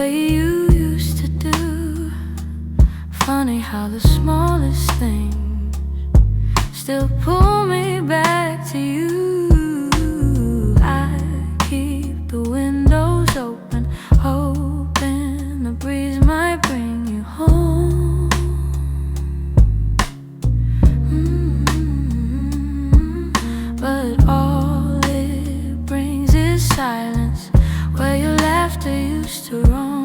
way you used to do. Funny how the smallest things still pull me back to you. I keep the windows open, hoping the breeze might bring you home. But all it brings is silence, where your laughter used to roam.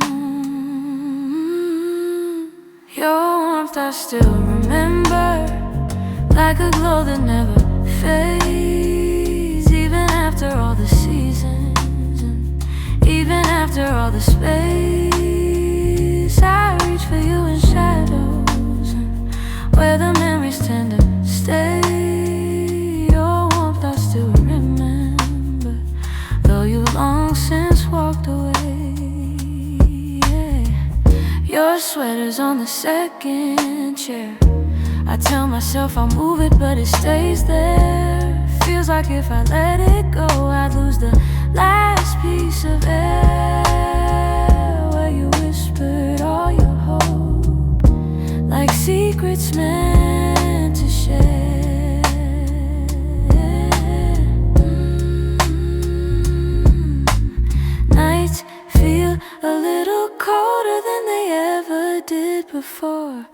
Your warmth I still remember, like a glow that never fades. Even after all the seasons, and even after all the space, I reach for you in shadows, and where the memories tend to stay. Your warmth I still remember, though you've long since walked away. Yeah. Your sweater's on the second chair. I tell myself I'll move it, but it stays there. Feels like if I let it go, I'd lose the last piece of air, where you whispered all your hope, like secrets meant to share. Nights feel a little colder than they ever did before.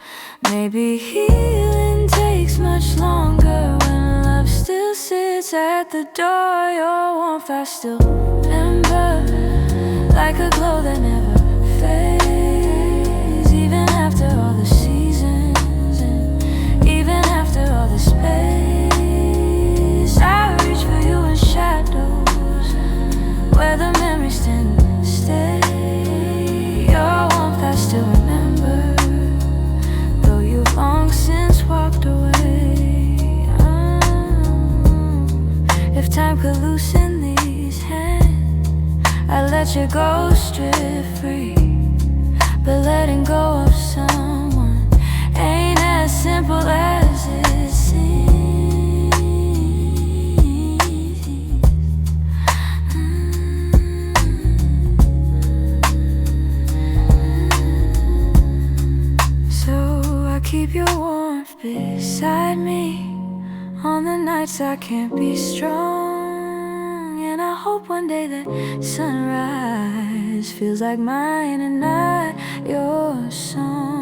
Maybe healing takes much longer when love still sits at the door. Your warmth I still remember, like a glow that never fades. Even after all the seasons, and even after all the space, I reach for you in shadows, where the memories tend to stay. Your warmth I still remember, long since walked away. If time could loosen these hands, I'd let your ghost strip free. But letting go of someone ain't as simple as it seems. Keep your warmth beside me on the nights I can't be strong. And I hope one day that sunrise feels like mine and not your song.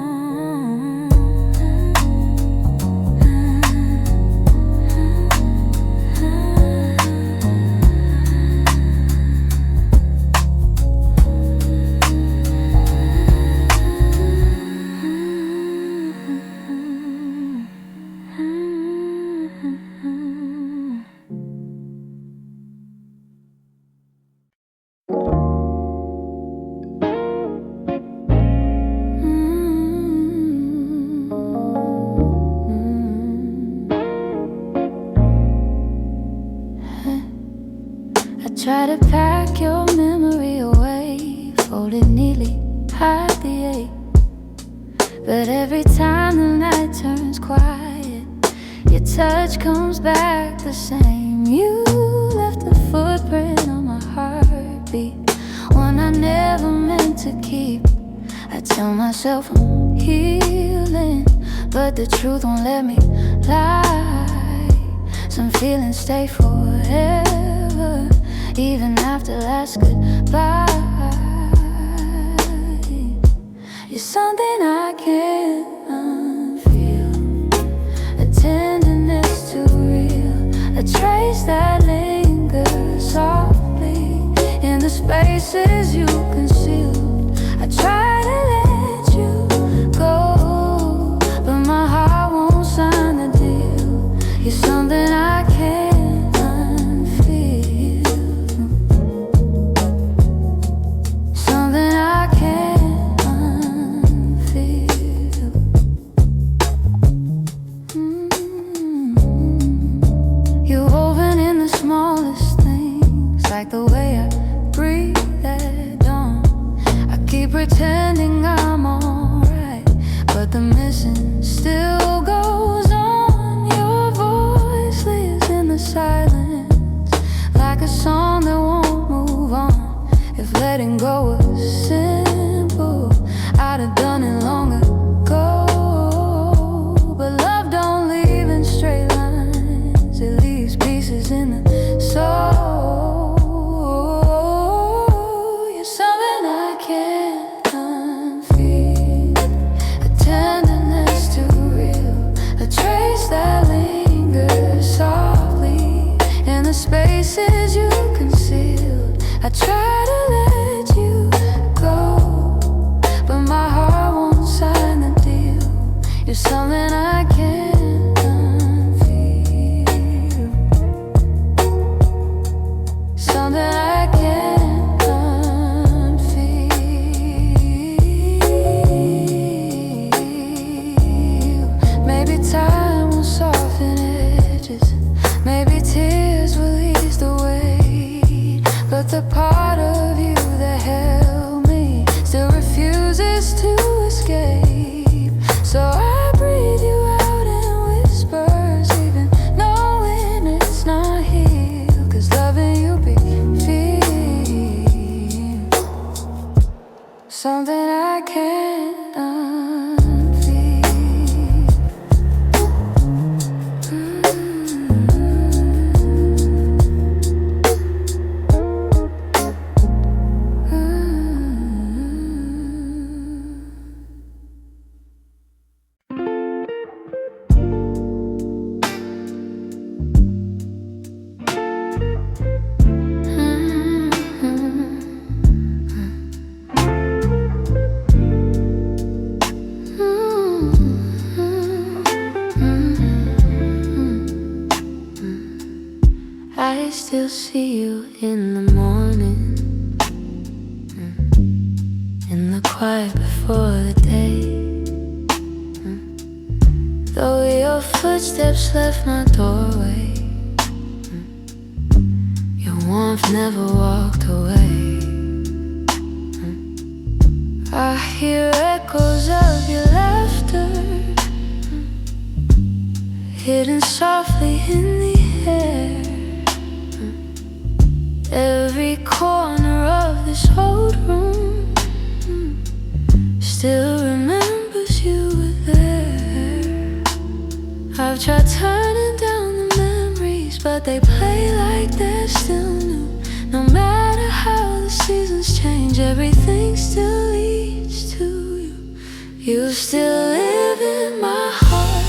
Try to pack your memory away, fold it neatly, hide the ache. But every time the night turns quiet, your touch comes back the same. You left a footprint on my heartbeat, one I never meant to keep. I tell myself I'm healing, but the truth won't let me lie. Some feelings stay forever, even after last goodbye. You're something I can't unfeel, a tenderness too real, a trace that lingers softly in the spaces you concealed. I try to let you go, but my heart won't sign the deal. You're something I can't like the way I breathe at dawn. I keep pretending I'm alright, but the missing still goes on. Your voice lives in the silence, like a song that won't move on. If letting go was sin, something I can't unfeel. I still see you in the morning, in the quiet before the day. Though your footsteps left my doorway, your warmth never walked away. I hear echoes of your laughter, hidden softly in the air. Every corner of this old room still remembers you were there. I've tried turning down the memories, but they play like they're still new. No matter how the seasons change, everything still leads to you. You still live in my heart,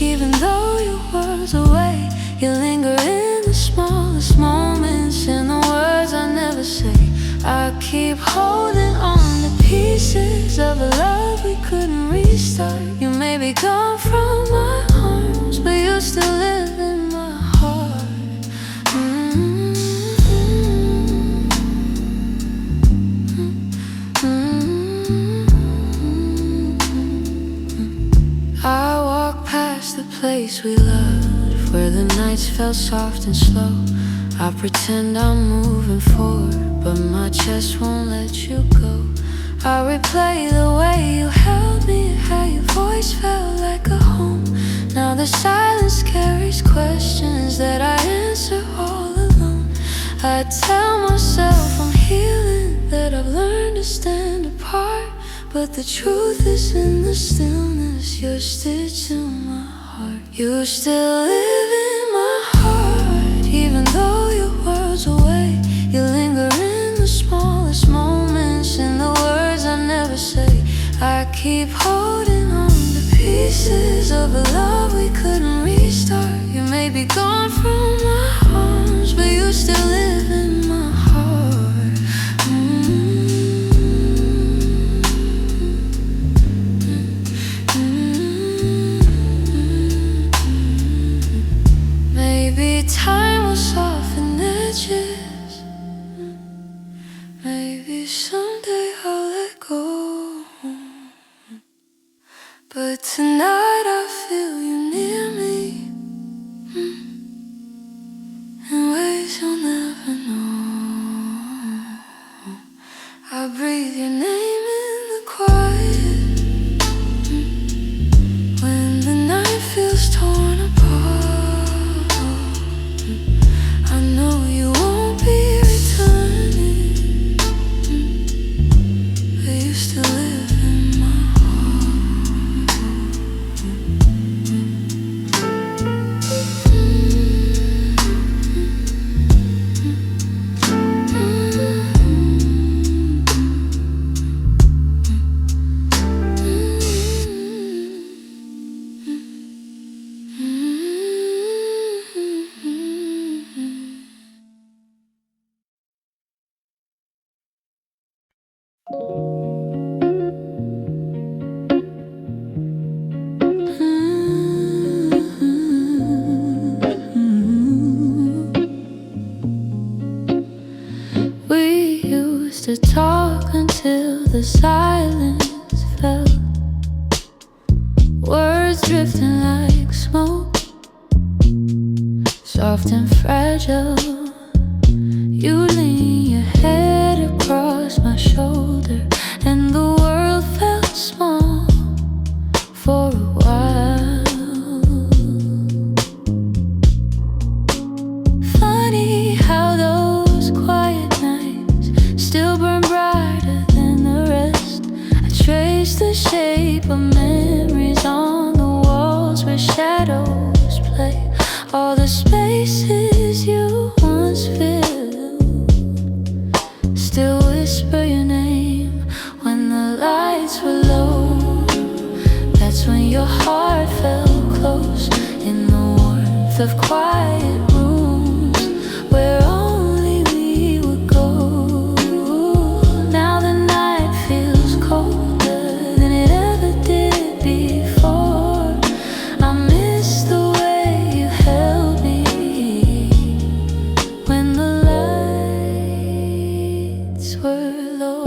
even though your world's away. You linger in the smallest moments, in the words I never say. I keep holding on to pieces of a love we couldn't restart. You may be gone from my arms, but you still live in my heart. I walk past the place we loved, where the nights felt soft and slow. I pretend I'm moving forward, but my chest won't let you go. I replay the way you held me, how your voice felt like a home. Now the silence carries questions that I answer all alone. I tell myself I'm healing, that I've learned to stand apart, but the truth is in the stillness. You're stitched in my heart. You still live in my heart, even though your world's away. You linger in the smallest moments, in the words I never say. I keep holding on to pieces of a love we couldn't restart. You may be gone from my arms, but you still live in my heart. Maybe time will soften edges, maybe someday I'll let go. But tonight I feel you near me, in ways you'll never know. I breathe your name in the quiet, when the night feels torn apart. I know you won't be returning, but you still live in my We used to talk until the silence fell, words drifting like smoke, soft and fragile. You lean your head across my shoulder, and the world felt small for a while. Funny how those quiet nights still burn brighter than the rest the shape of memories on the walls where shadows play. All the spaces you once filled still whisper your name when the lights were low. That's when your heart felt close in the warmth of quiet rooms where only we would go. Now the night feels colder than it ever did before. I miss the way you held me when the lights were low.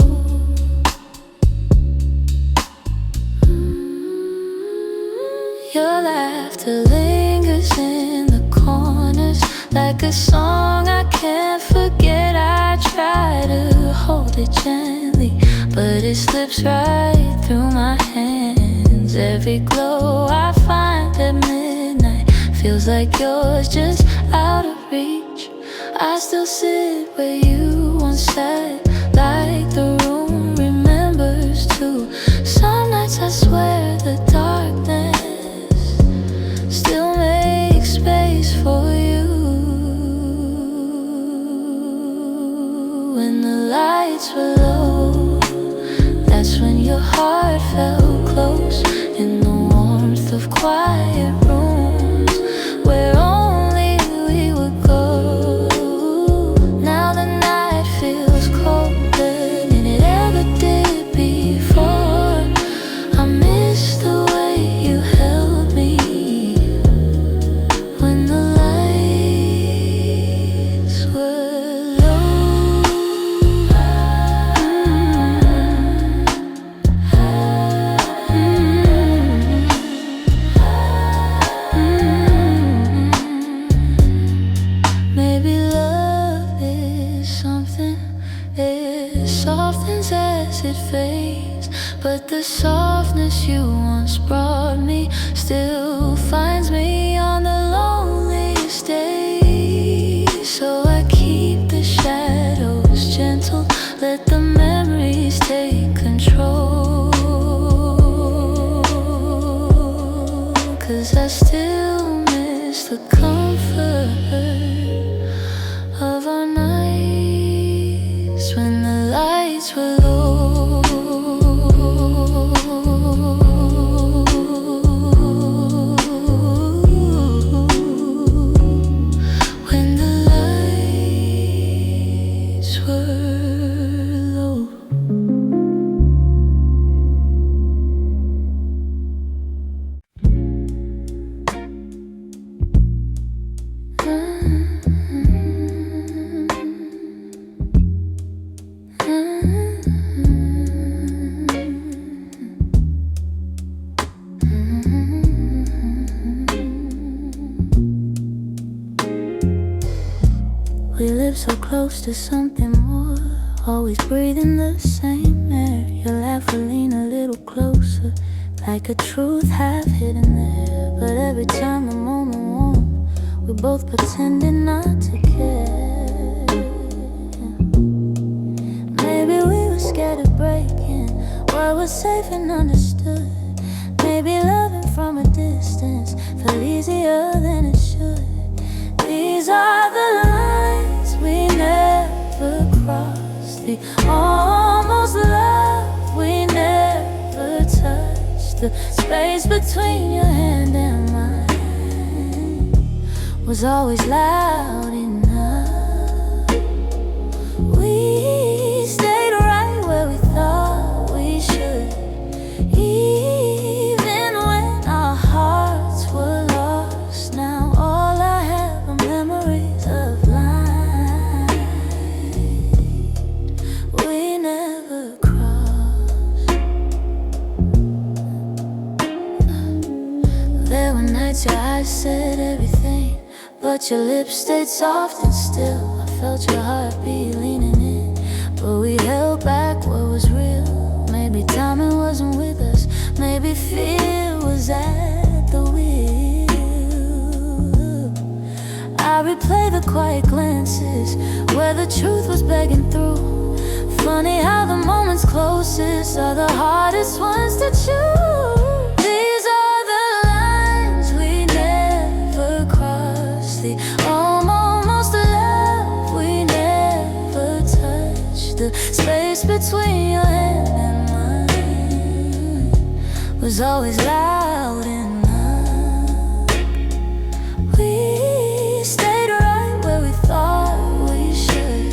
Your laughter lingers in the corners like a song I can't forget. I try to hold it gently, but it slips right through my hands. Every glow I find at midnight feels like yours, just out of reach. I still sit where you once sat, like the room remembers too. Some nights I swear the darkness still make space for you. When the lights were low, that's when your heart felt close in the warmth of quiet rooms where only we would go. Now the night feels colder than it ever did before. I miss the way you held me when the lights were low. Maybe love is something, it softens as it fades, but the softness you once brought me still finds me on the loneliest days. So I keep the shadows gentle, let the memories take control. 'Cause I still miss the comfort of our nights when the lights were low. When the lights were low. We live so close to something more, always breathing the same air. Your laugh will lean a little closer, like a truth half hidden there. But every time the moment warm, we both pretending not to care. Maybe we were scared of breaking what was safe and understood. Maybe loving from a distance felt easier than it should. These are the lines we never crossed, the almost love we never touched. The space between your hand and mine was always loud enough. We stayed right where we thought we should, even when our hearts were lost. Now all I have are memories of lines we never crossed. There were nights your eyes said everything, but your lips stayed soft and still. I felt your heartbeat leaning in, but we held back what was real. Maybe timing wasn't with us, maybe fear was at the wheel. I replay the quiet glances where the truth was begging through. Funny how the moments closest are the hardest ones at you. These are the lines we never crossed, the almost love we never touched. The space between your hand and mine was always loud enough. We stayed right where we thought we should,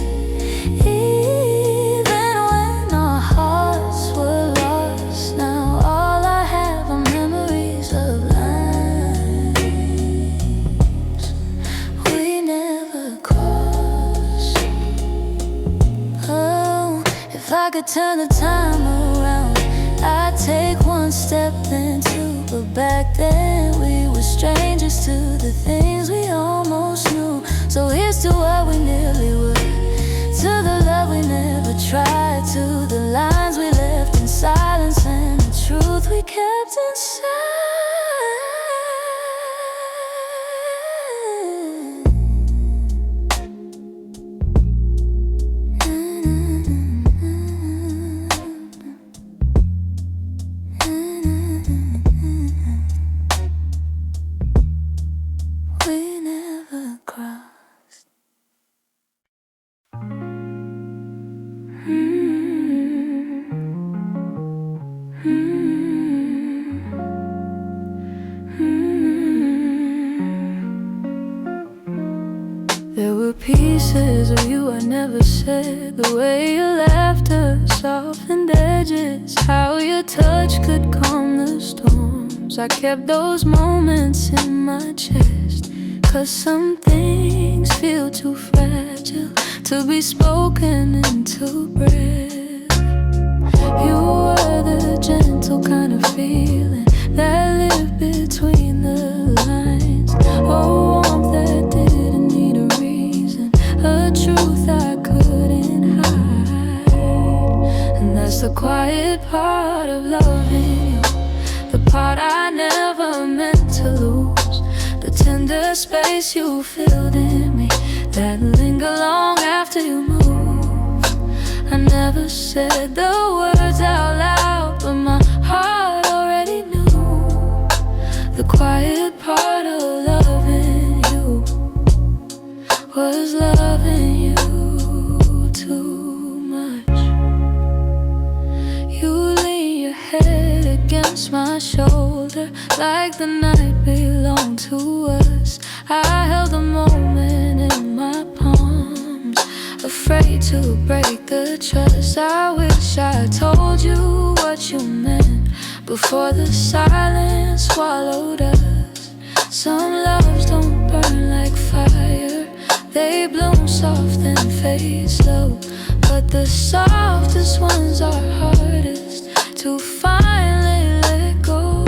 even when our hearts were lost. Now all I have are memories of lines we never crossed. Oh, if I could turn the time around, I'd take one step then two, but back then we were strangers to the things we almost knew. So here's to what we nearly were, to the love we never tried, to the lines we left in silence and the truth we kept inside. We never crossed. There were pieces of you I never said, the way your laughter softened edges, how your touch could calm the storms. I kept those moments in my chest, 'cause some things feel too fragile to be spoken into breath. You were the gentle kind of feeling that lived between the lines, a warmth that didn't need a reason, a truth I couldn't hide. And that's the quiet part of loving you, the part I never meant to lose, the tender space you filled in me that linger long after you move. I never said the words out loud, but my heart already knew. The quiet part of loving you was loving you too much. You lean your head against my shoulder like the night belonged to us. I held the moment in my palms, afraid to break the trust. I wish I told you what you meant before the silence swallowed us. Some loves don't burn like fire, they bloom soft and fade slow, but the softest ones are hardest to finally let go.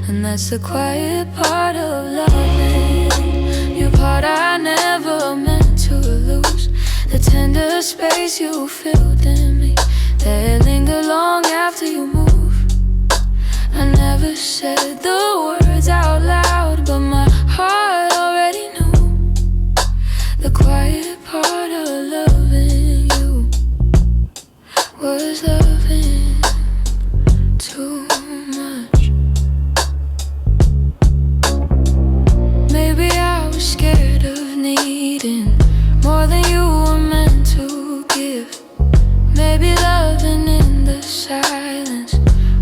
And that's the quiet part of loving, your part I never meant to lose, the tender space you filled in me that linger long after you move. I never said the words out loud, but my heart already knew. The quiet part of loving you was loving too much. Maybe I was scared of needing more than you were meant to give. Maybe loving in the silence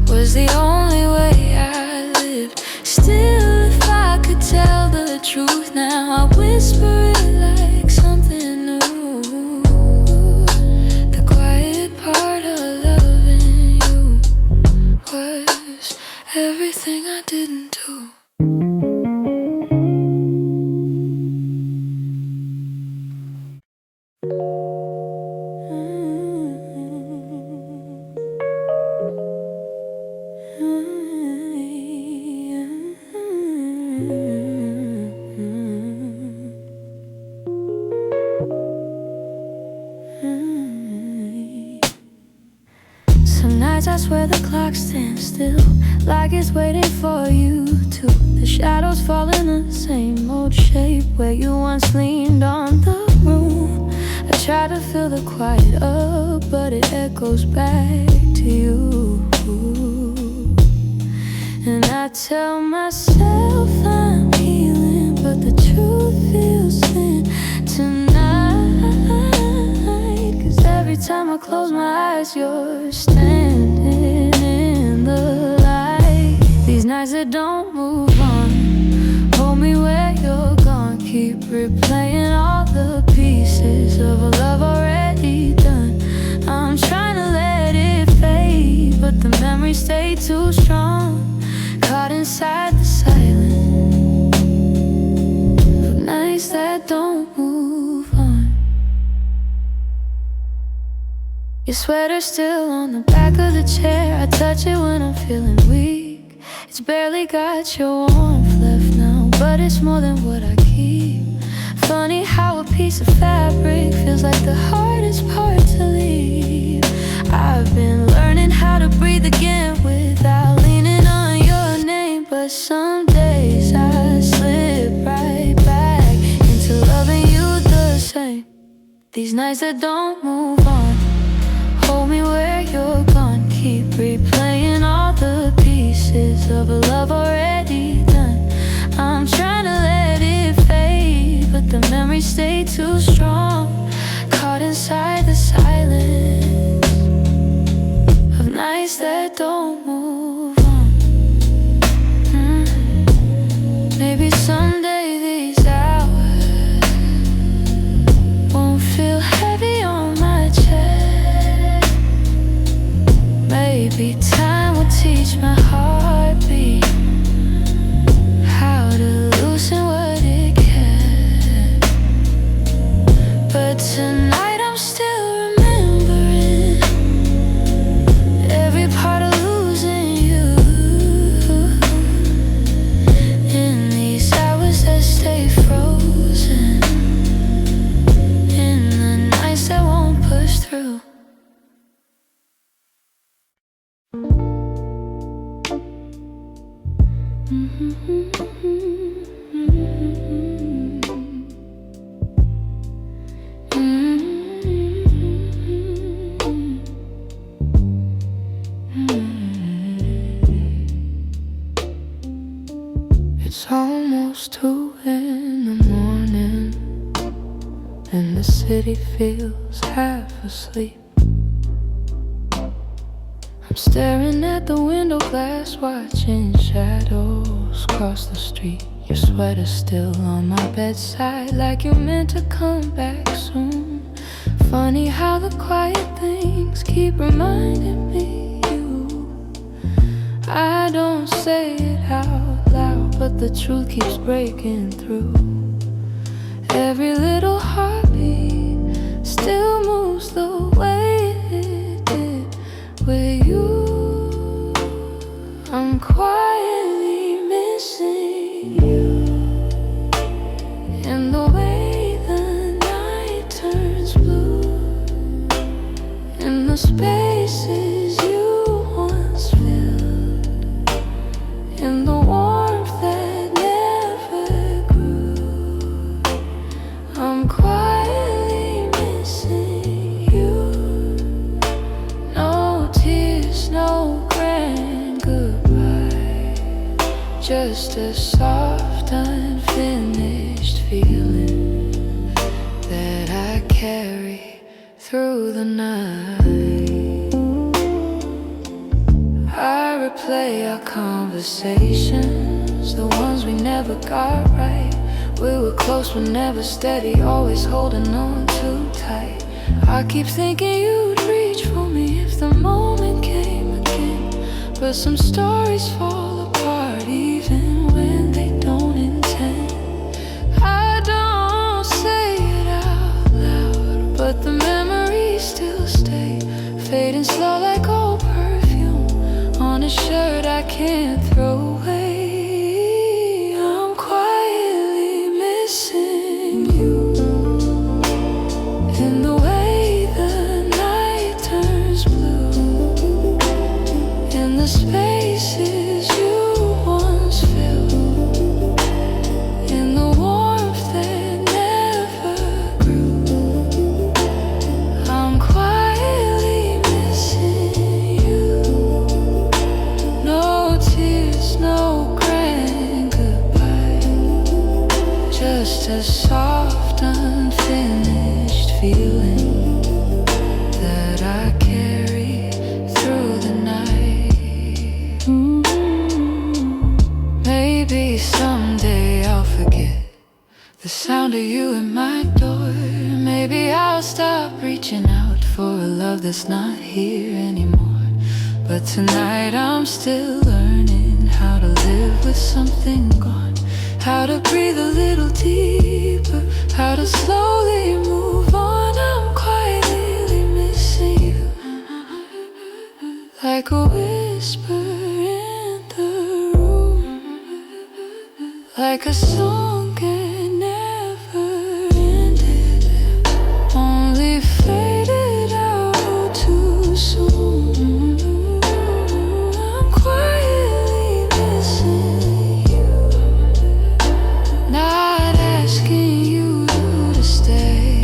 was the only way I lived. Still, if I could tell the truth now, I'd whisper it like something new. The quiet part of loving you was everything I didn't do. Some nights I swear the clock stands still, like it's waiting for you to. The shadows fall in the same old shape where you once leaned on the room. I try to fill the quiet up, but it echoes back to you. And I tell myself I'm healing, but the truth feels thin tonight. 'Cause every time I close my eyes, you're standing in the light. These nights that don't move on, hold me where you're gone. Keep replaying all the pieces of a love already done. I'm trying to let it fade, but the memories stay too strong. Caught inside the silence of nights that don't move on. Your sweater's still on the back of the chair. I touch it when I'm feeling weak. It's barely got your warmth left now, but it's more than what I keep. Funny how a piece of fabric feels like the hardest part to leave. I've been learning how to breathe again without leaning on your name, but some days I slip right back into loving you the same. These nights that don't move on, hold me where you're gone. Keep replaying all the pieces of a love already done. I'm trying to let it fade, but the memories stay too strong. Caught inside the silence of nights that don't move on. Maybe someday these hours won't feel heavy on my chest. Maybe time will teach my heartbeat how to loosen what it can. But tonight I'm still remembering every part of losing you. In these hours that stay frozen, in the nights that won't push through. It's almost 2 in the morning, and the city feels half asleep. I'm staring at the window glass, watching shadows cross the street. Your sweater's still on my bedside, like you're meant to come back soon. Funny how the quiet things keep reminding me you. I don't say it out loud, but the truth keeps breaking through. Every little heartbeat still moves the way it did with you. I'm quietly missing you, and the way the night turns blue, in the spaces you once filled, in the warmth that never grew. I'm quietly missing you. No tears, no grand goodbye, just a soft, unfinished feeling that I carry through the night. I replay our conversations, the ones we never got right. We were close but never steady, always holding on too tight. I keep thinking you'd reach for me if the moment came again, but some stories fall apart even when they don't intend. I don't say it out loud, but the memories still stay, fading slow like old perfume on a shirt I can't throw away. I'm quietly missing you, in the way the night turns blue, in the spaces you once filled, in the warmth that never grew. I'm quietly missing you. that's not here anymore. But tonight I'm still learning how to live with something gone, how to breathe a little deeper, how to slowly move on. I'm quietly missing you, like a whisper in the room, like a song that never ended, only faded out too soon. I'm quietly missing you, not asking you to stay,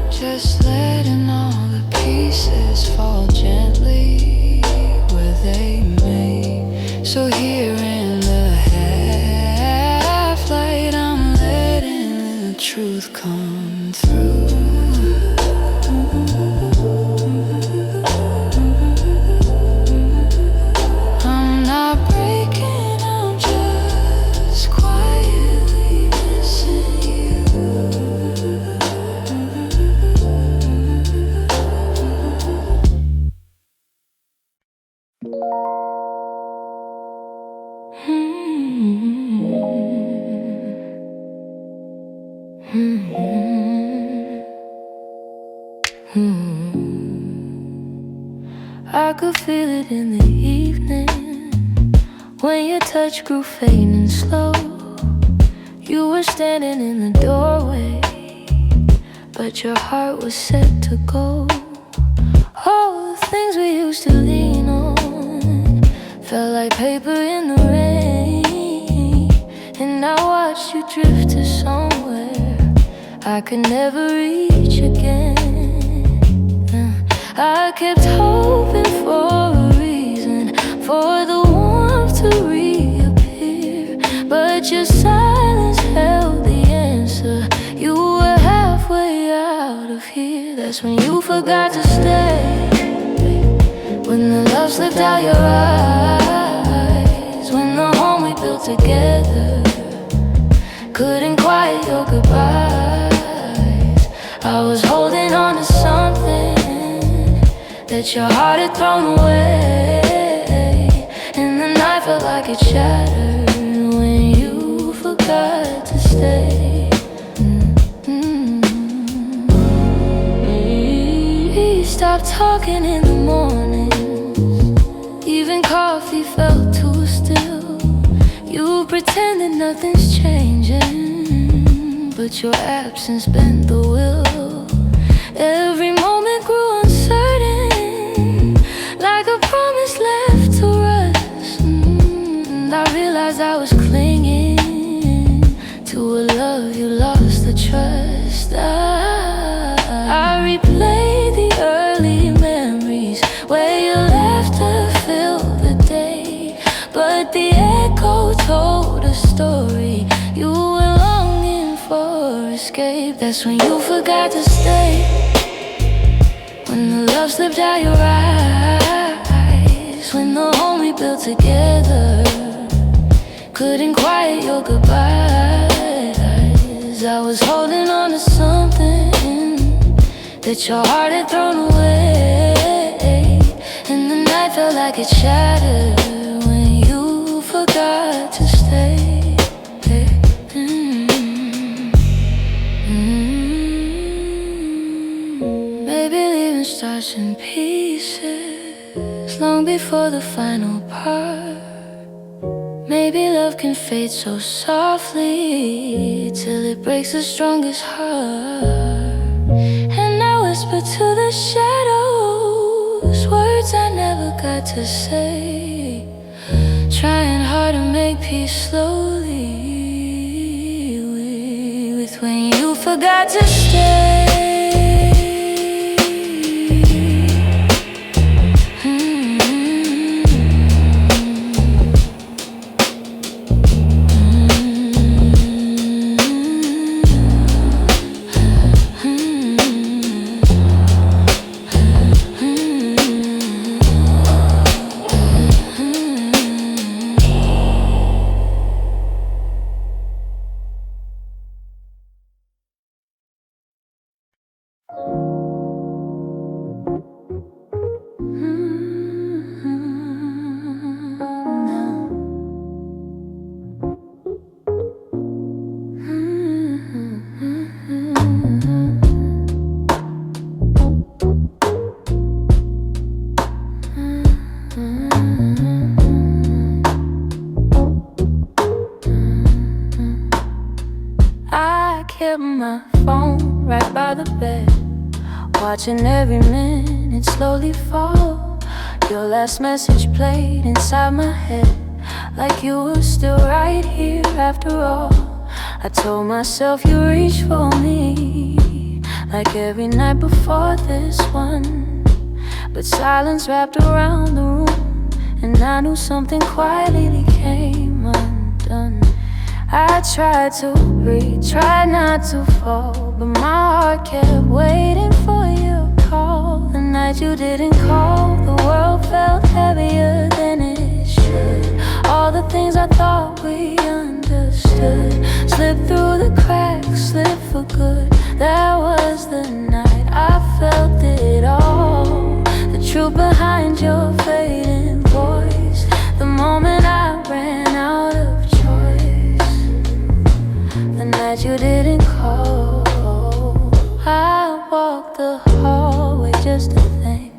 just letting all the pieces fall gently where they may. So here in the half light, I'm letting the truth come through. I'm not breaking, I'm just quietly missing you. I could feel it in the evening when your touch grew faint and slow. You were standing in the doorway, but your heart was set to go. All the things we used to lean on felt like paper in the rain, and I watched you drift to somewhere I could never reach again. I kept hoping for a reason for the warmth to reappear, but your silence held the answer. You were halfway out of here. That's when you forgot to stay, when the love slipped out your eyes, when the home we built together couldn't quiet your goodbyes. I was holding on to something that your heart had thrown away, and the night felt like it shattered when you forgot to stay. We stopped talking in the mornings, even coffee felt too still. You pretended nothing's changing, but your absence bent the will. Every moment grew uncertain, like a promise left to rust. And I realized I was clinging to a love you lost the trust. I replayed the early memories where your laughter filled the day, but the echo told a story. You were longing for escape. That's when you forgot to stay, when the love slipped out your eyes, when the home we built together couldn't quiet your goodbyes. I was holding on to something that your heart had thrown away, and the night felt like it shattered when you forgot to stay. Maybe leaving starts in pieces long before the final part. Maybe love can fade so softly till it breaks the strongest heart. And I whisper to the shadows words I never got to say, trying hard to make peace slowly with when you forgot to stay. watching every minute slowly fall. Your last message played inside my head, like you were still right here after all. I told myself you reached for me, like every night before this one. But silence wrapped around the room, and I knew something quietly came undone. I tried to breathe, tried not to fall, but my heart kept waiting for your call. The night you didn't call, the world felt heavier than it should. All the things I thought we understood slipped through the cracks, slipped for good. That was the night I felt it all, the truth behind your fading voice, the moment I ran out of choice, the night you didn't call. I walked the hallway just to think,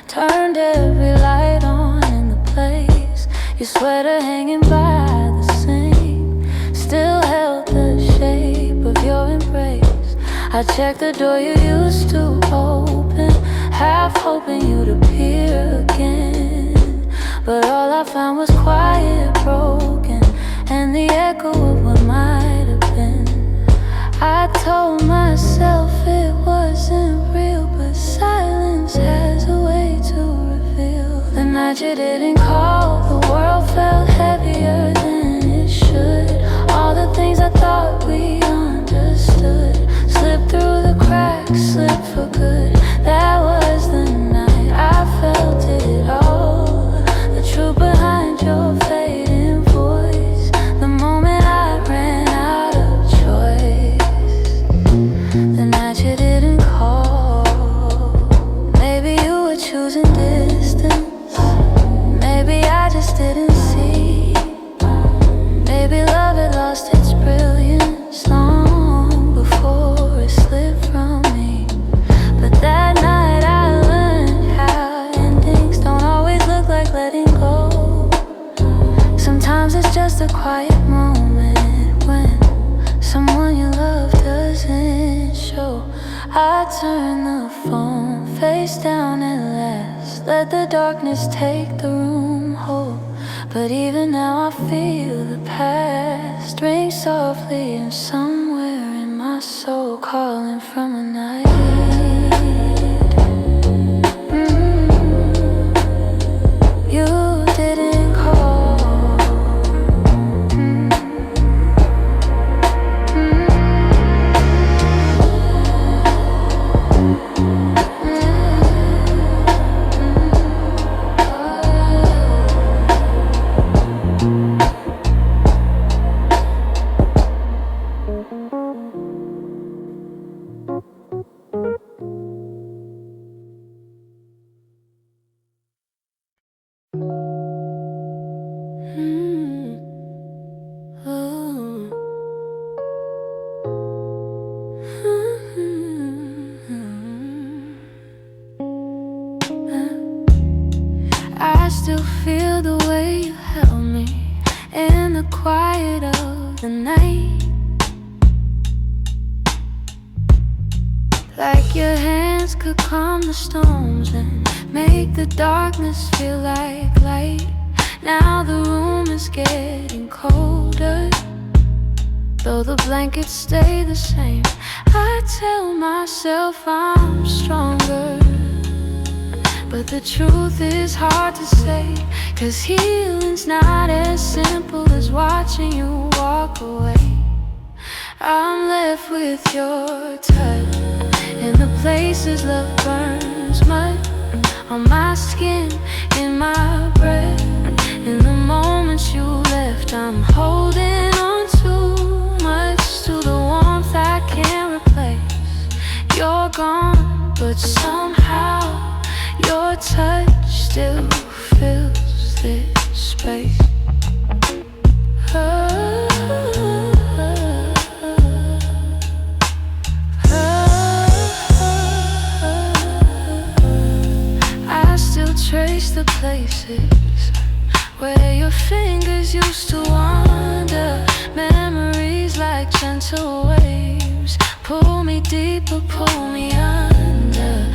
turned every light on in the place. Your sweater hanging by the sink still held the shape of your embrace. I checked the door you used to open, half hoping you'd appear again. But all I found was quiet, broken, and the echo of what might have been. I told myself it wasn't real, but silence has a way to reveal. The night you didn't call, the world felt heavier than it should. All the things I thought we understood slipped through the cracks, slipped for good. That was the night I felt it all, the truth behind your fading voice, the moment I ran out of choice, the night you didn't call. Maybe you were choosing distance, maybe I just didn't see. Maybe love had lost its brilliance long before it slipped from me. But that night I learned how endings don't always look like letting go. Sometimes it's just a quiet moment when someone you love doesn't show. I turn the phone face down at last, let the darkness take the room whole. But even now I feel the past ring softly, and somewhere in my soul calling from a night. You didn't call. I still feel the way you held me in the quiet of the night, like your hands could calm the storms and make the darkness feel like light. Now the room is getting colder, though the blankets stay the same. I tell myself I'm stronger, but the truth is hard to say, 'cause healing's not as simple as watching you walk away. I'm left with your touch in the places love burns mud, on my skin, in my breath. In the moments you left, I'm holding on too much to the warmth I can't replace. You're gone, but somehow your touch still fills this space. I still trace the places where your fingers used to wander. Memories like gentle waves pull me deeper, pull me under.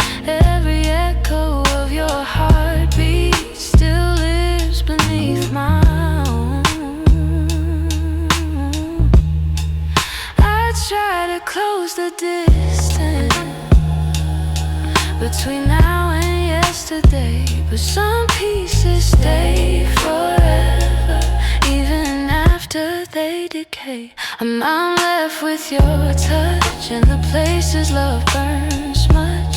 say, but some pieces stay forever, even after they decay. I'm left with your touch and the places love burns much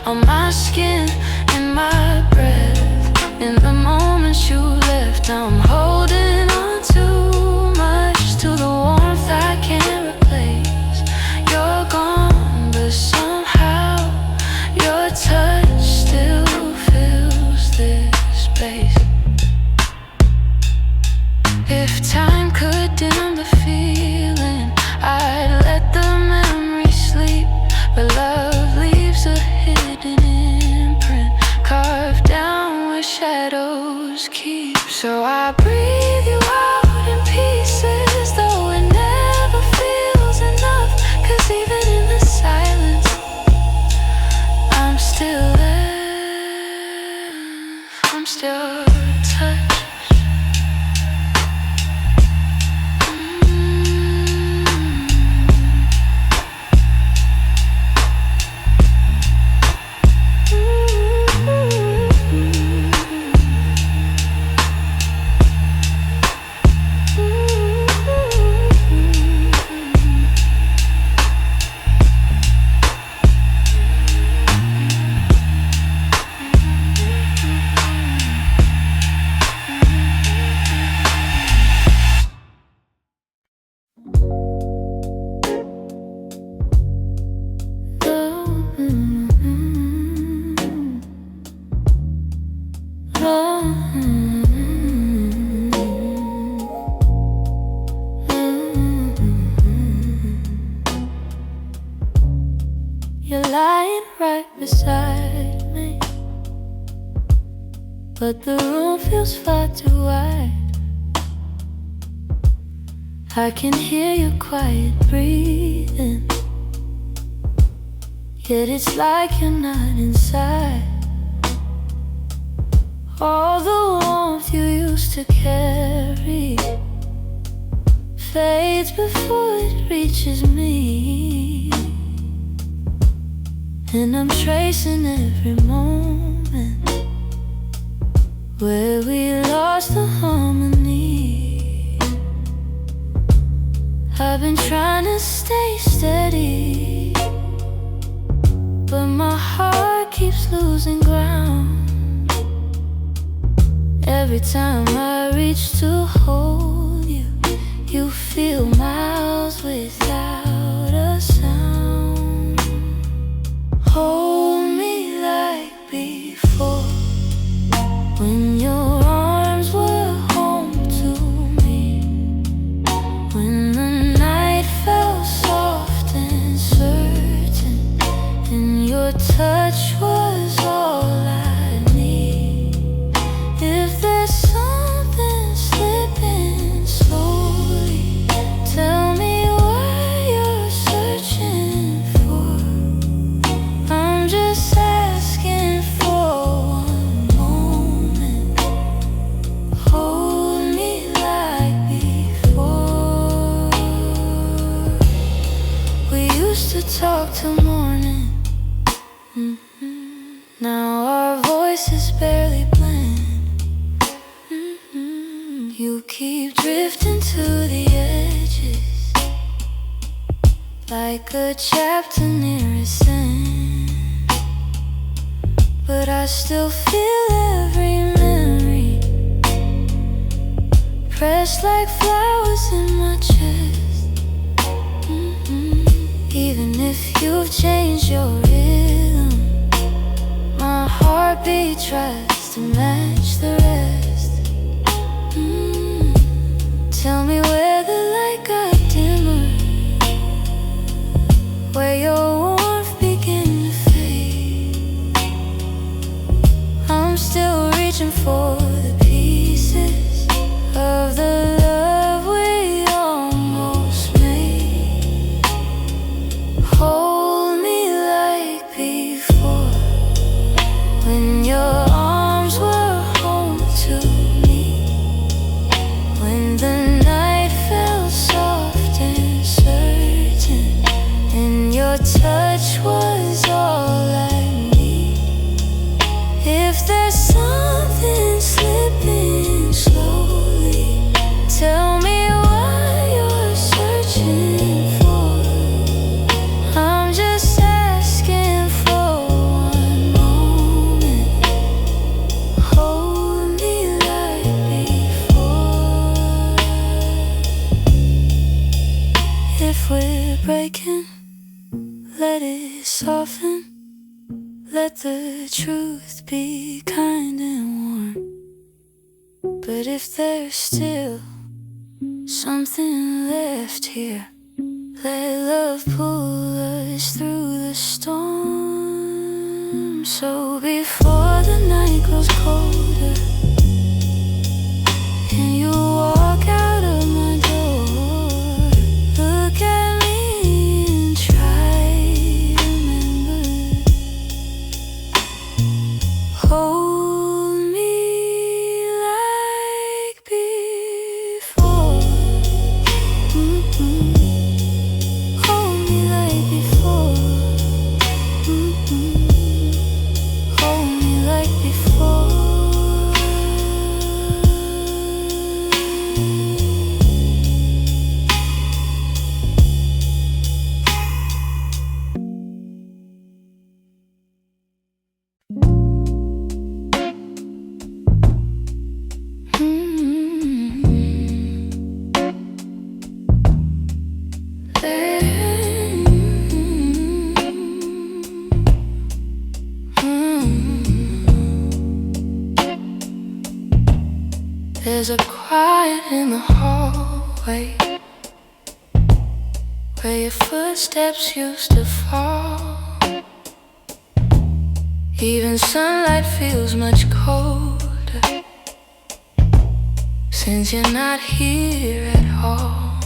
on my skin, in my breath, in the moments you left. I'm holding on too much to the warmth I can't replace. You're gone, but somehow your touch still fills this space. If time could dim the feeling, I'd let the memory sleep, but love leaves a hidden imprint, carved down where shadows keep. So I breathe you out in pieces, though it never feels enough. 'Cause even in the silence, I'm still there, I'm still touched. You're lying right beside me, but the room feels far too wide. I can hear your quiet breathing, yet it's like you're not inside. All the warmth you used to carry fades before it reaches me, and I'm tracing every moment where we lost the harmony. I've been trying to stay steady, but my heart keeps losing ground. Every time I reach to hold you, you feel miles without a sound. Hold me like before, when your arms were home to me, when the night felt soft and certain, and your touch was all I need. If there's something slipping slowly, tell me what you're searching for. I'm just asking for one moment. Hold me like before. We used to talk till morning. Now our voices barely blend. You keep drifting to the edges, like a chapter near its end. But I still feel every memory, pressed like flowers in my chest. Even if you've changed your rhythm, my heartbeat tries to match the rest. Tell me where the light got dimmer, where your warmth began to fade. I'm still reaching for the pieces of the love we almost made. Hold me like before, when your arms were home to me, when the night felt soft and certain, and your touch was all I need. If there's let the truth be kind and warm. But if there's still something left here, let love pull us through the storm. So before the night grows colder and you walk out of my door, look at me and try to remember. Hold me like before. Hold me like before. Hold me like before. There's a quiet in the hallway where your footsteps used to fall. Even sunlight feels much colder since you're not here at all.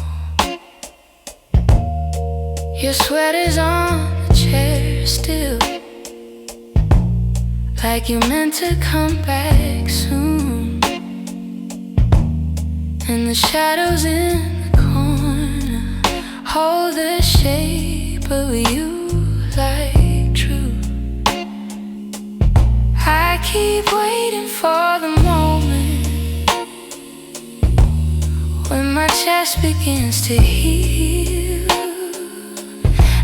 Your sweater's on the chair still, like you meant to come back soon. And the shadows in the corner hold the shape of you like truth. I keep waiting for the moment when my chest begins to heal.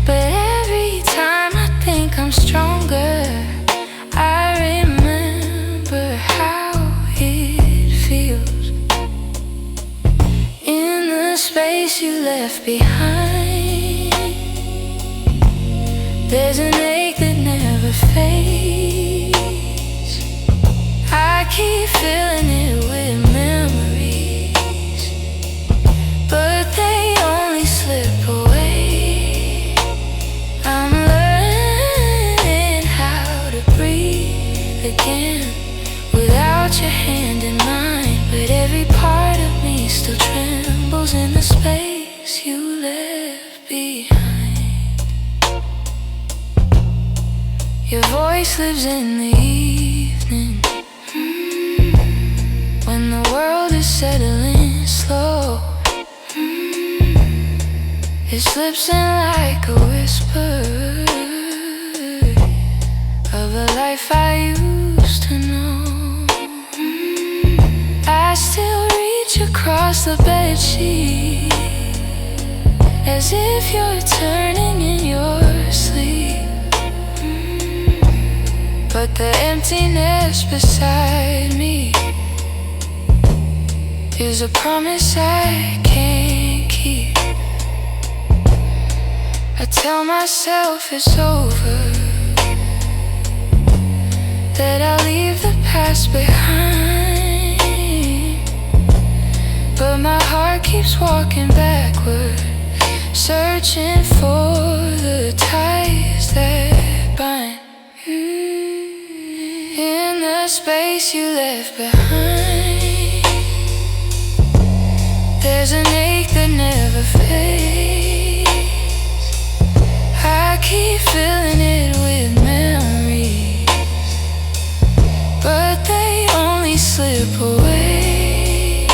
But every time I think I'm stronger, I remember how it feels. In the space you left behind, there's an ache that never fades. I keep filling it with memories, but they only slip away. I'm learning how to breathe again without your hand in mine. But every part of me still trembles in the space you left behind. Your voice lives in the evening, when the world is settling slow. It slips in like a whisper of a life I used to know. I still reach across the bedsheet as if you're turning in your sleep. But the emptiness beside me is a promise I can't keep. I tell myself it's over, that I'll leave the past behind. But my heart keeps walking backward, searching for the ties that bind. In the space you left behind, there's an ache that never fades. I keep filling it with memories, but they only slip away.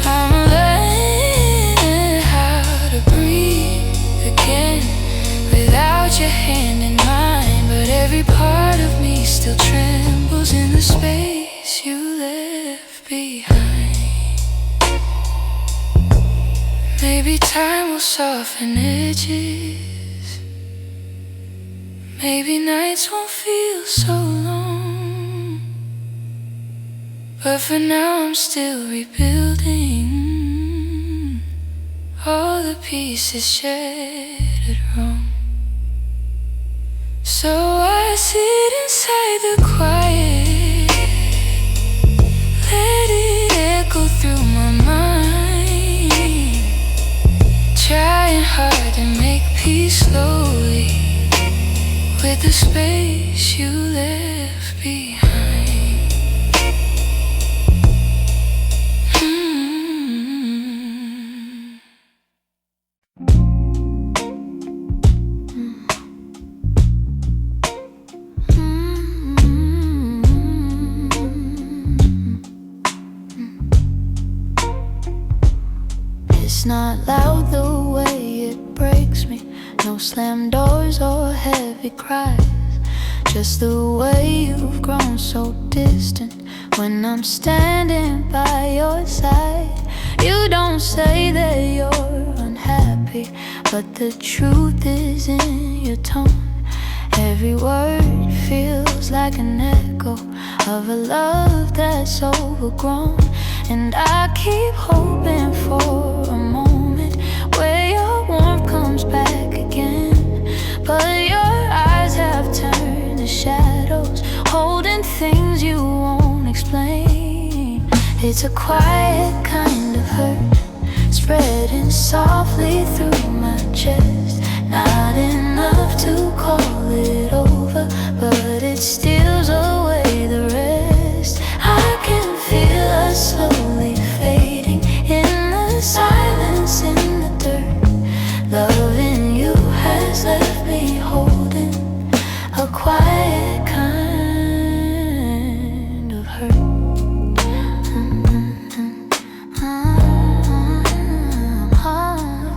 I'm learning how to breathe again without your hand in mine. But every part of me still trembles in the space you left behind. Maybe time will soften edges, maybe nights won't feel so long. But for now I'm still rebuilding all the pieces shattered wrong. So I sit inside the quiet, let it echo through my mind, trying hard to make peace slowly with the space you left behind. It's not loud the way it breaks me, no slam doors or heavy cries, just the way you've grown so distant when I'm standing by your side. You don't say that you're unhappy, but the truth is in your tone. Every word feels like an echo of a love that's overgrown. And I keep hoping for a moment where your warmth comes back again, but your eyes have turned to shadows, holding things you won't explain. It's a quiet kind of hurt, spreading softly through my chest. Not enough to call it over, but it steals away the rest. I can feel us slowly fading in the silence, in the dirt. Loving you has left me holding a quiet kind of hurt.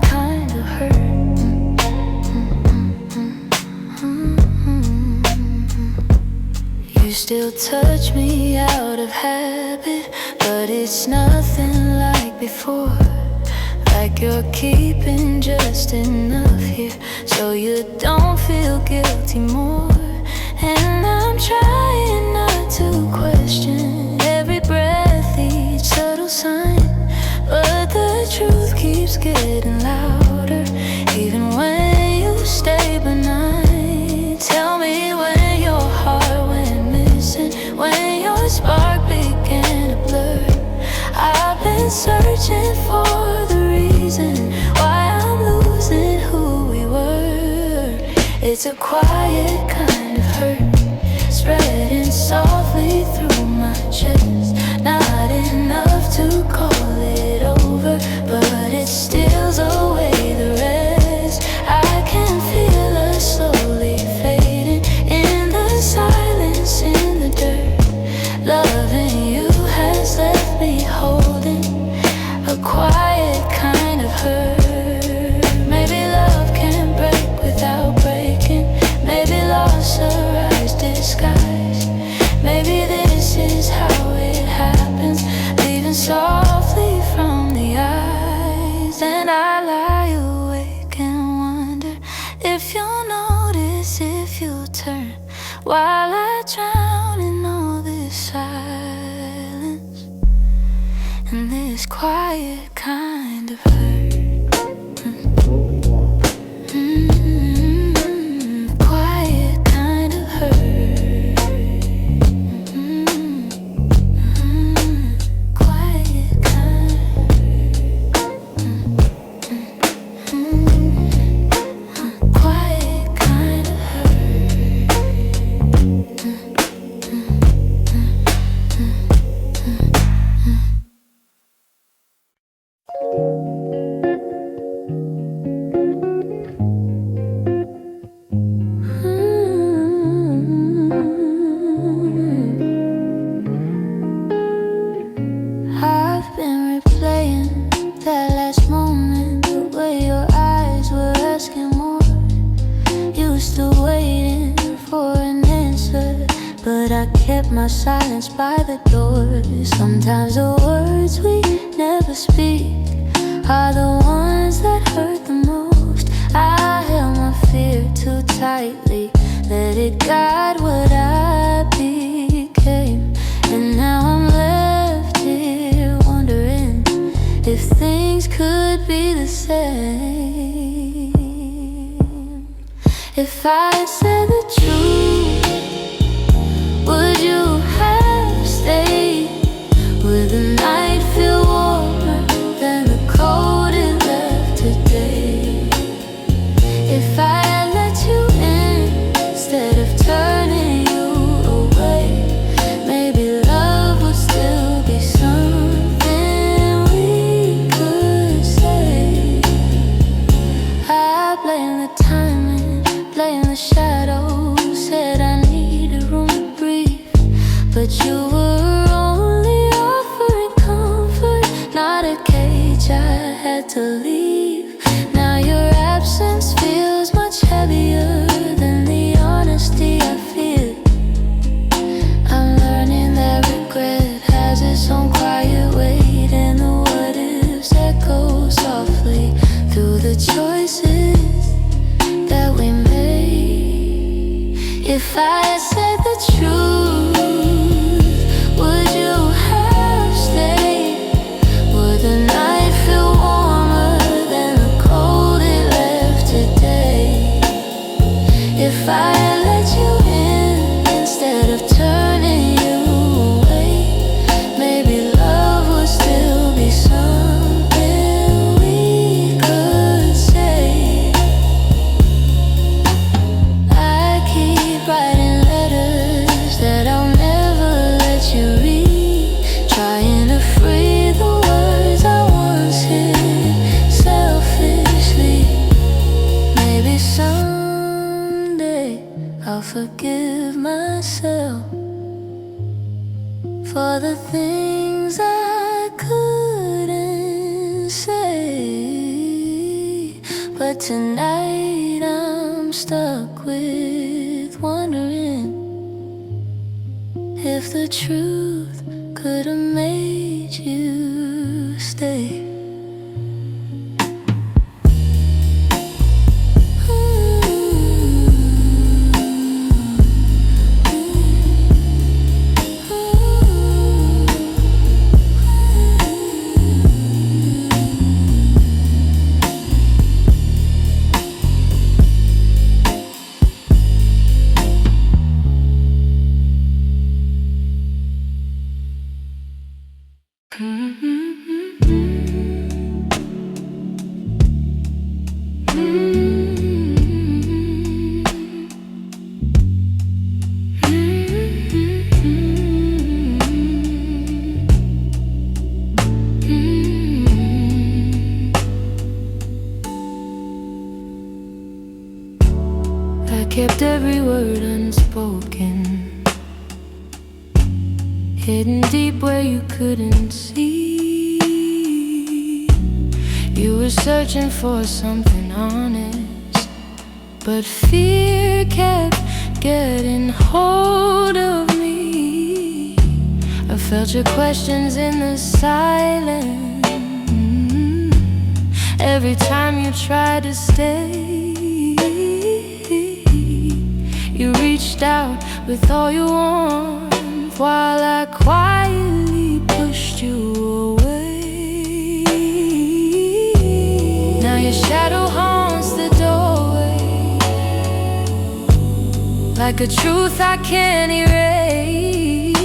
Kind of hurt. You still touch me out of habit, but it's nothing like before. Like you're keeping just enough here so you don't feel guilty more. And I'm trying not to question every breath, each subtle sign, but the truth keeps getting louder, even when you stay benign. Tell me when your heart went missing, when your spark began to blur. I've been searching for the reason why I'm losing who we were. It's a quiet kind of hurt, spreading softly through my chest. Not enough to call it over, but it steals away the rest. I can feel us slowly fading in the silence, in the dirt. Loving you has left me holding a quiet kind of hurt. Maybe love can break without breaking. Maybe loss arrives disguised. Maybe this is how it happens, leaving softly from the eyes. And I lie awake and wonder if you'll notice, if you'll turn, while I drown in all this silence and this quiet kind of hurt. Quiet kind of hurt. Quiet kind quiet kind of I've been replaying that last moment, the way your eyes were asking more. You still waiting for an answer, but I kept my silence by the door. Sometimes the words we never speak are the ones that hurt the most. I held my fear too tightly, let it guide what I became. And now I'm left here wondering if things could be the same. If I had said the truth you were only offering comfort, not a cage I had to leave. Now your absence feels much heavier than the honesty I feel. I'm learning that regret has its own quiet weight, and the what ifs echo softly through the choices that we made. If I had said the truth, would you have stayed? Would the night feel warmer than the cold it left today? If I had let you in instead of turning you away, maybe love would still be something we could say. I keep writing letters that I'll never let you read, trying to free the words I once hid selfishly. Maybe someday I'll forgive myself for the things I couldn't say. But tonight I'm stuck with wondering if the truth could have made you stay. I kept every word unspoken, hidden deep where you couldn't see. You were searching for something honest, but fear kept getting hold of me. I felt your questions in the silence every time you tried to stay. You reached out with all your warmth while I quietly pushed you away. Now your shadow haunts the doorway, like a truth I can't erase.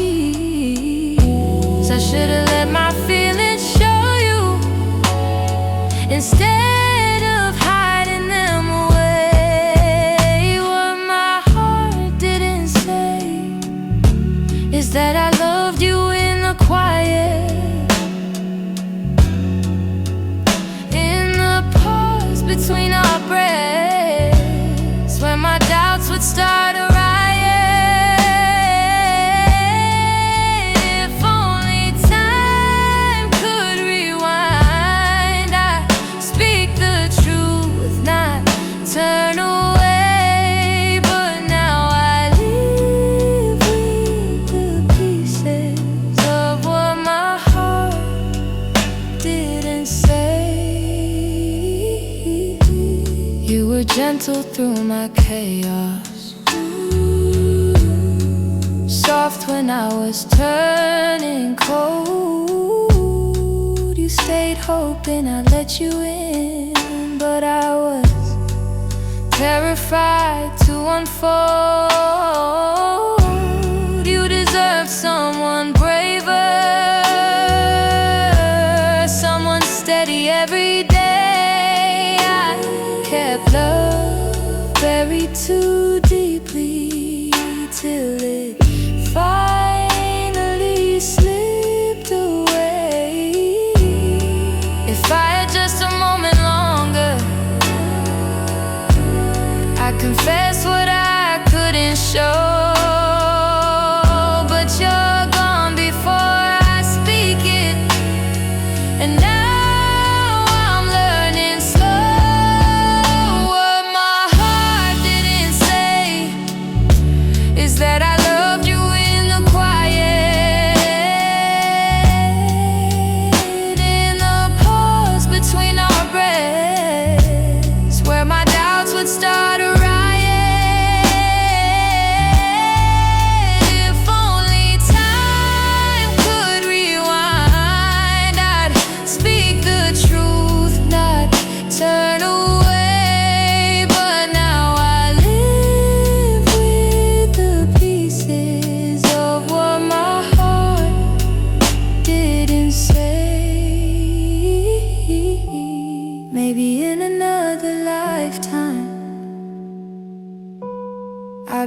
I should've let my feelings show you instead of hiding them away. What my heart didn't say is that I loved you in the quiet, in the pause between our breaths, when my doubts would start a riot. If only time could rewind, I'd speak the truth, not turn away. But now I live with the pieces of what my heart didn't say. You were gentle through my chaos, soft when I was turning cold. You stayed hoping I'd let you in, but I was terrified to unfold. You deserve someone braver, someone steady every day. I kept love buried too deeply till it finally slipped away. If I had just a moment longer, I confess what I couldn't show.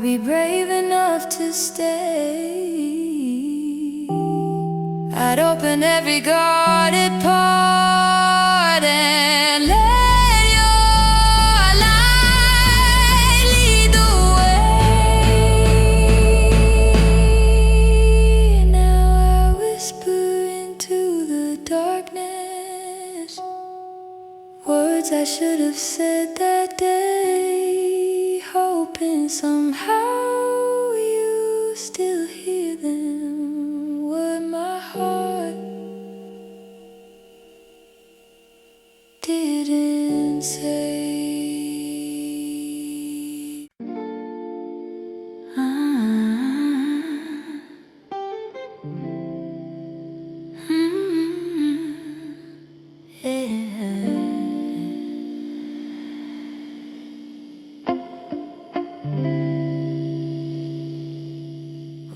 be brave enough to stay. I'd open every guarded part and let your light lead the way. Now I whisper into the darkness words I should have said that day, hoping somehow you still hear them. What my heart didn't say.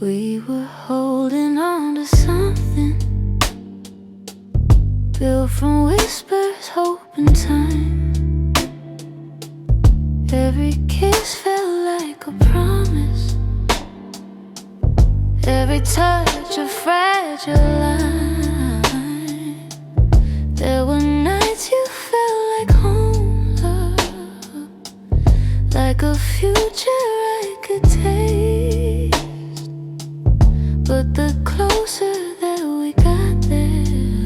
We were holding on to something built from whispers, hope, and time. Every kiss felt like a promise, every touch a fragile line. There were nights you felt like home, love, like a future I could taste. But the closer that we got there,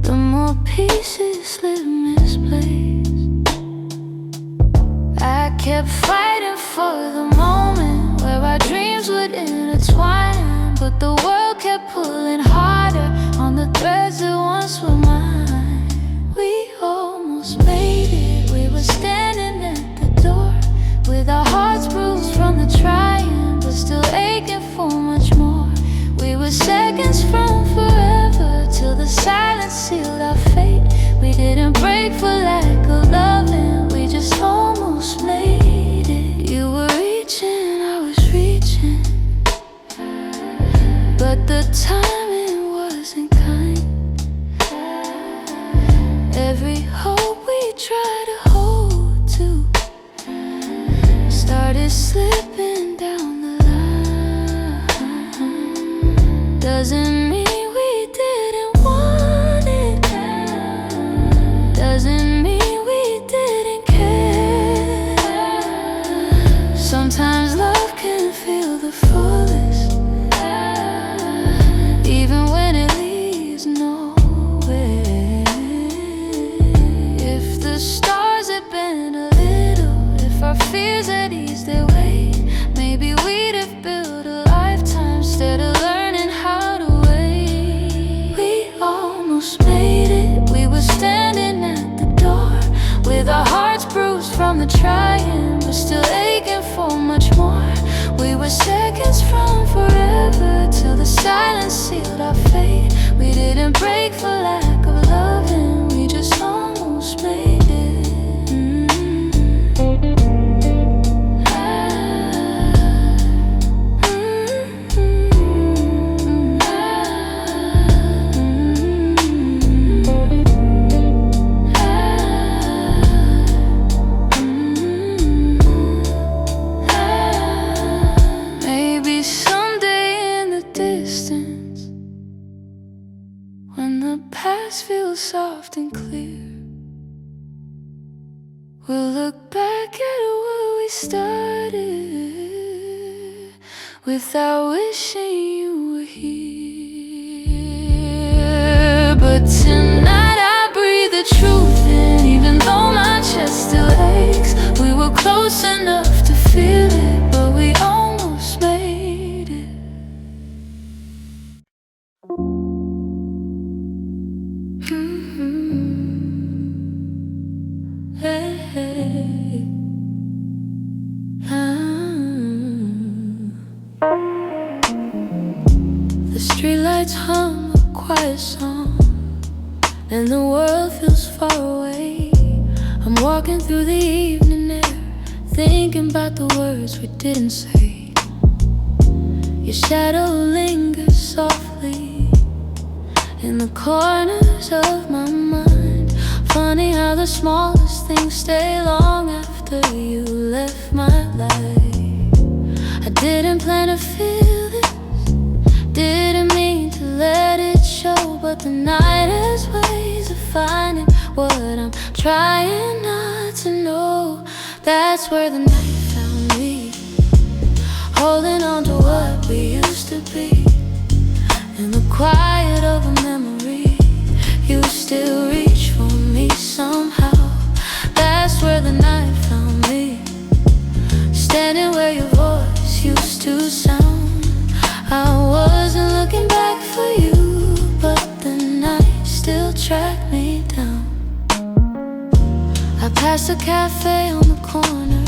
the more pieces slipped misplaced. I kept fighting for the moment where our dreams would intertwine, but the world kept pulling harder on the threads that once were mine. We almost made it. We were standing at the door with our hearts bruised from the trying, but still aching for much more. We were seconds from forever till the silence sealed our fate. We didn't break for lack of loving, we just almost made it. You were reaching, I was reaching, but the timing wasn't kind. Every hope we tried to hold to started slipping down the line. Doesn't mean we didn't want it, doesn't mean we didn't care. Sometimes love can feel the fullest, even when it leads nowhere. If the stars had been a little, if our fears had eased their weight, maybe we'd have built a lifetime instead of learning how to wait. We almost made it. We were standing at the door with our hearts bruised from the trying, but still aching for much more. We were seconds from forever till the silence sealed our fate. We didn't break for lack of loving, we just almost made it. Maybe someday in the distance, when the past feels soft and clear, we'll look back at what we started without wishing you were here. But tonight I breathe the truth in, even though my chest still aches. We were close enough to feel it, but we almost made it. Hey, hey. The streetlights hum a quiet song, and the world feels far away. I'm walking through the evening air, thinking about the words we didn't say. Your shadow lingers softly in the corners of my mind. Funny how the smallest things stay long after after you left my life. I didn't plan to feel this, didn't mean to let it show, but the night has ways of finding what I'm trying not to know. That's where the night found me, holding on to what we used to be. In the quiet of a memory, you still reach for me somehow. That's where the night found me, standing where your voice used to sound. I wasn't looking back for you, but the night still tracked me down. I passed a cafe on the corner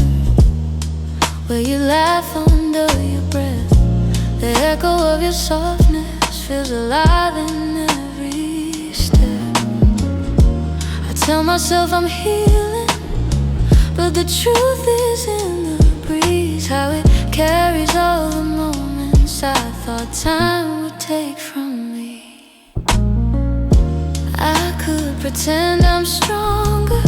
where you laugh under your breath. The echo of your softness feels alive in every step. I tell myself I'm healing, but the truth is in the breeze, how it carries all the moments I thought time would take from me. I could pretend I'm stronger,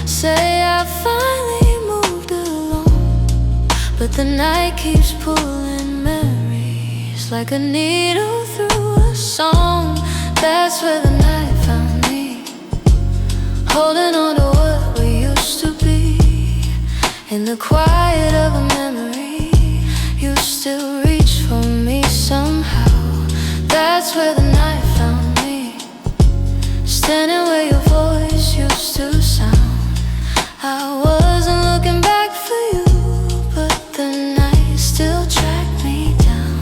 say I finally moved along, but the night keeps pulling memories like a needle through a song. That's where the night found me, holding on to what we used to be. In the quiet of a memory, you still reach for me somehow. That's where the night found me, standing where your voice used to sound. I wasn't looking back for you, but the night still tracked me down.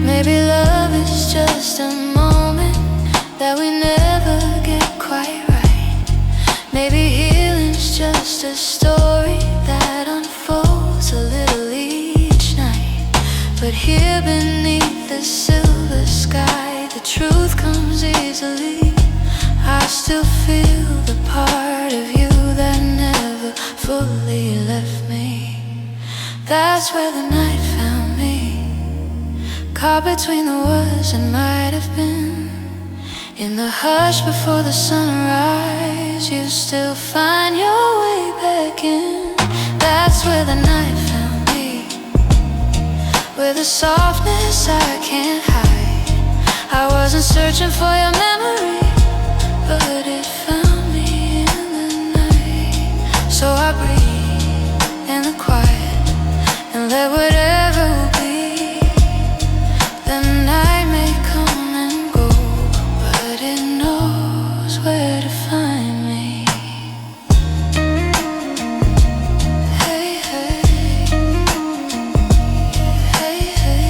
Maybe love is just a moment that we never get quite right. Maybe healing's just a story that unfolds a little each night. But here beneath the silver sky, the truth comes easily. I still feel the part of you that never fully left me. That's where the night found me, caught between the words that might have been. In the hush before the sunrise, you still find your way back in. That's where the night found me, with a softness I can't hide. I wasn't searching for your memory, but it found me in the night. So I breathe in the quiet and let whatever will be. The night may come and go, but it knows where to find me. Hey, hey, hey, hey.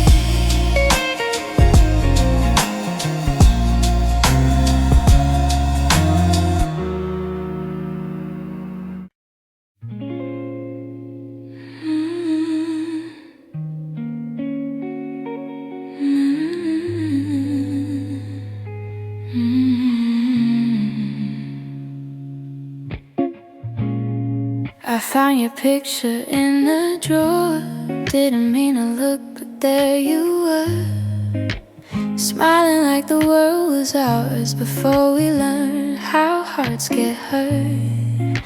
I found your picture in the drawer. Didn't mean to look, but there you were, smiling like the world was ours before we learned how hearts get hurt.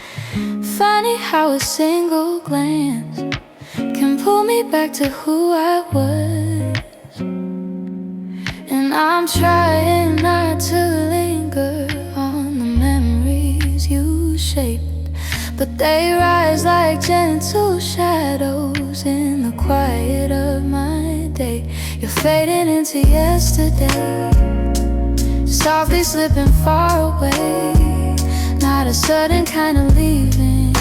Funny how a single glance can pull me back to who I was. And I'm trying not to linger on the memories you shaped, but they rise like gentle shadows in the quiet of my day. You're fading into yesterday, softly slipping far away. Not a sudden kind of leaving,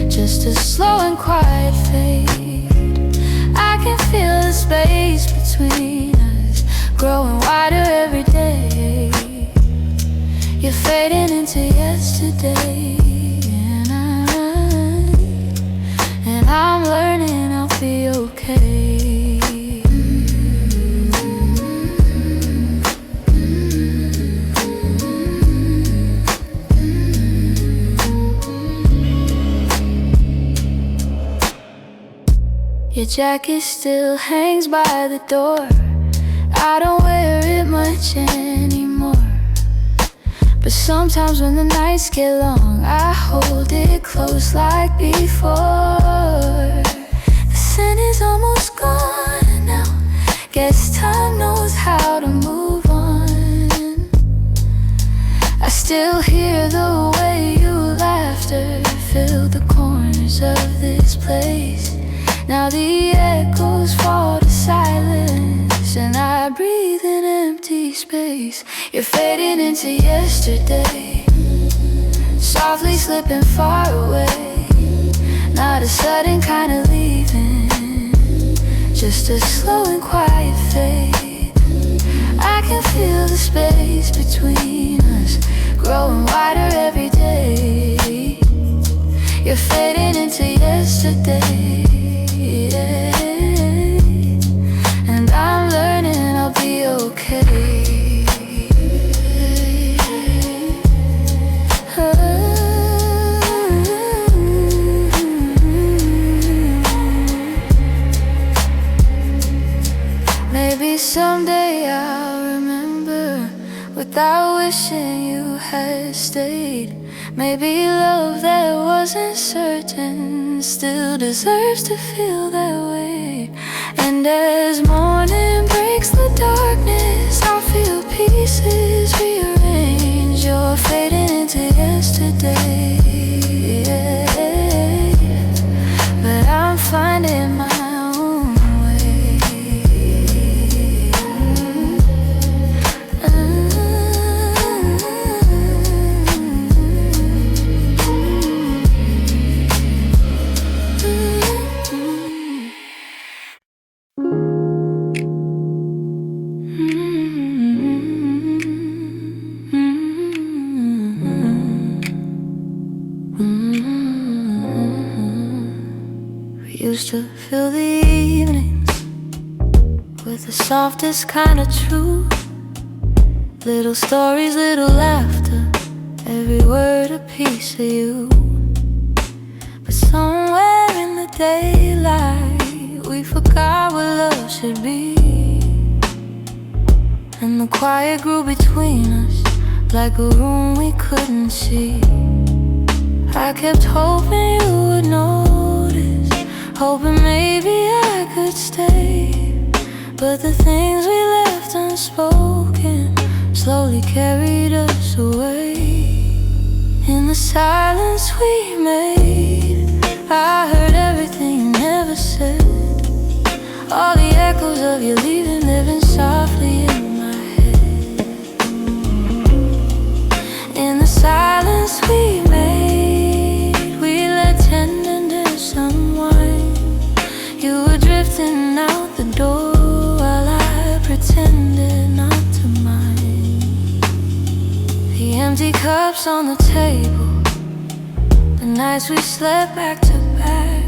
just a slow and quiet fade. I can feel the space between us growing wider every day. You're fading into yesterday, and I'm learning I'll be okay. Your jacket still hangs by the door. I don't wear it much anymore, but sometimes when the nights get long, I hold it close like before. The scent is almost gone now. Guess time knows how to move on. I still hear the way your laughter filled the corners of this place. Now the echoes fall to silence, and I breathe in empty space. You're fading into yesterday, softly slipping far away. Not a sudden kind of leaving, just a slow and quiet fade. I can feel the space between us growing wider every day. You're fading into yesterday, yeah. And I'm learning I'll be okay. Maybe someday I'll remember without wishing you had stayed. Maybe love that wasn't certain still deserves to feel that way. And as morning breaks the darkness, I'll feel pieces rearrange. You're fading into yesterday, yeah. But I'm finding my own way. Used to fill the evenings with the softest kind of truth. Little stories, little laughter, every word a piece of you. But somewhere in the daylight, we forgot what love should be. And the quiet grew between us like a room we couldn't see. I kept hoping you would notice, hoping maybe I could stay. But the things we left unspoken slowly carried us away. In the silence we made, I heard everything you never said. All the echoes of you leaving living softly in my head. In the silence we made, we let tenderness unwind. You were drifting out the door while I pretended not to mind. The empty cups on the table, the nights we slept back to back.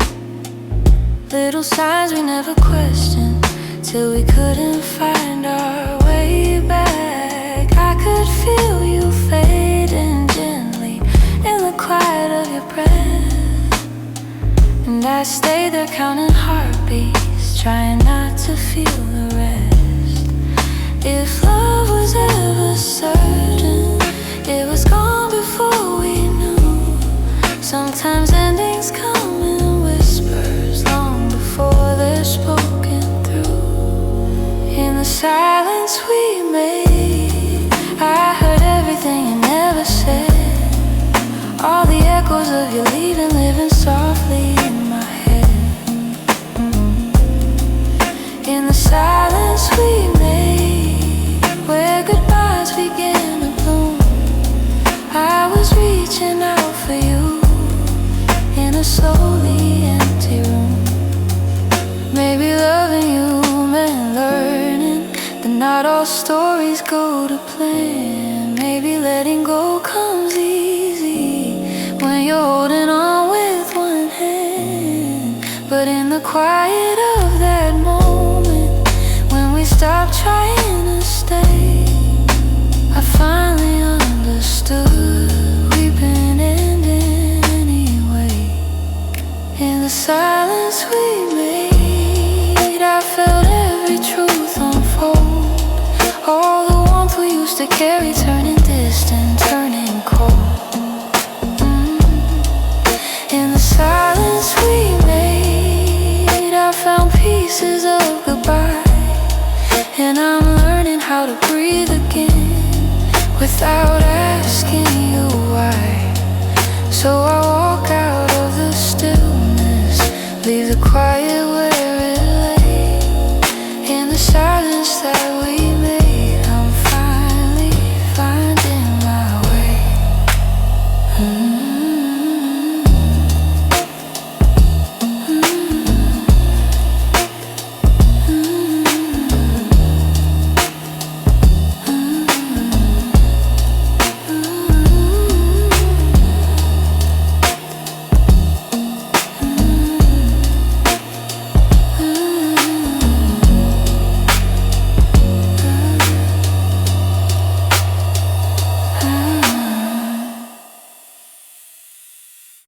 Little signs we never questioned till we couldn't find our way back. I could feel you fading gently in the quiet of your breath, and I stayed there counting heartbeats, trying not to feel the rest. If love was ever certain, it was gone before we knew. Sometimes endings come in whispers long before they're spoken through. In the silence we made, I heard everything you never said. All the echoes of you leaving living softly in my head. In the silence we made, where goodbyes began to bloom, I was reaching out for you in a slowly empty room. Maybe loving you meant learning that not all stories go to plan. Maybe letting go comes easy when you're holding on with one hand. But in the quiet of that moment, when we stopped trying to stay, I finally understood we've been ending anyway. In the silence we made, we carry, turning distant, turning cold. In the silence we made, I found pieces of goodbye. And I'm learning how to breathe again without asking you why. So I